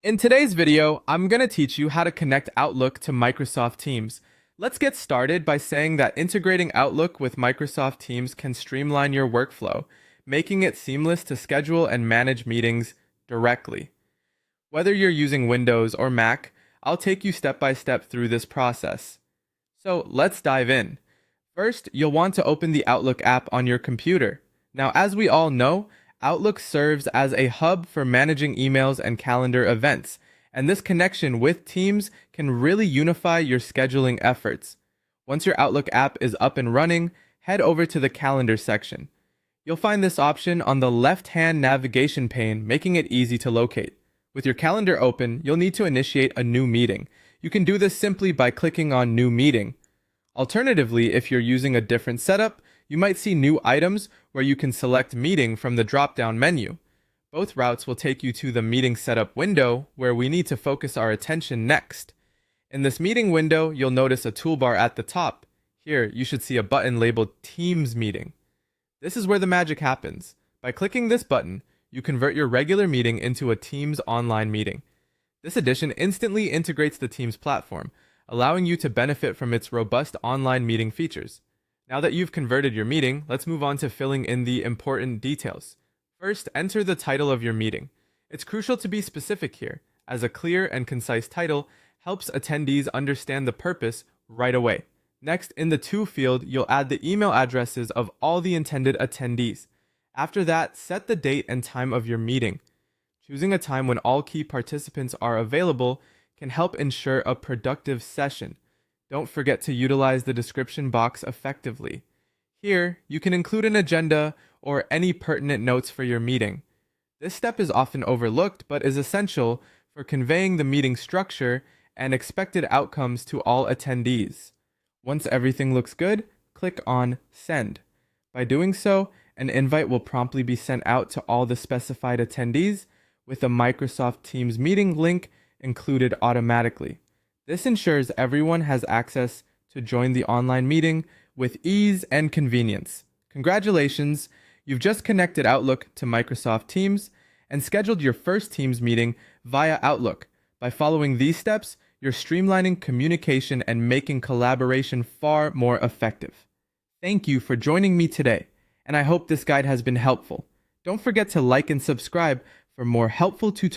In today's video, I'm going to teach you how to connect Outlook to Microsoft Teams. Let's get started by saying that integrating Outlook with Microsoft Teams can streamline your workflow, making it seamless to schedule and manage meetings directly. Whether you're using Windows or Mac, I'll take you step by step through this process. So let's dive in. First, you'll want to open the Outlook app on your computer. Now, as we all know, Outlook serves as a hub for managing emails and calendar events, and this connection with Teams can really unify your scheduling efforts. Once your Outlook app is up and running, head over to the Calendar section. You'll find this option on the left-hand navigation pane, making it easy to locate. With your calendar open, you'll need to initiate a new meeting. You can do this simply by clicking on New Meeting. Alternatively, if you're using a different setup, you might see new items where you can select Meeting from the drop-down menu. Both routes will take you to the Meeting Setup window, where we need to focus our attention next. In this meeting window, you'll notice a toolbar at the top. Here, you should see a button labeled Teams Meeting. This is where the magic happens. By clicking this button, you convert your regular meeting into a Teams online meeting. This addition instantly integrates the Teams platform, allowing you to benefit from its robust online meeting features. Now that you've converted your meeting, let's move on to filling in the important details. First, enter the title of your meeting. It's crucial to be specific here, as a clear and concise title helps attendees understand the purpose right away. Next, in the To field, you'll add the email addresses of all the intended attendees. After that, set the date and time of your meeting. Choosing a time when all key participants are available can help ensure a productive session. Don't forget to utilize the description box effectively. Here, you can include an agenda or any pertinent notes for your meeting. This step is often overlooked but is essential for conveying the meeting structure and expected outcomes to all attendees. Once everything looks good, click on Send. By doing so, an invite will promptly be sent out to all the specified attendees with a Microsoft Teams meeting link included automatically. This ensures everyone has access to join the online meeting with ease and convenience. Congratulations, you've just connected Outlook to Microsoft Teams and scheduled your first Teams meeting via Outlook. By following these steps, you're streamlining communication and making collaboration far more effective. Thank you for joining me today, and I hope this guide has been helpful. Don't forget to like and subscribe for more helpful tutorials.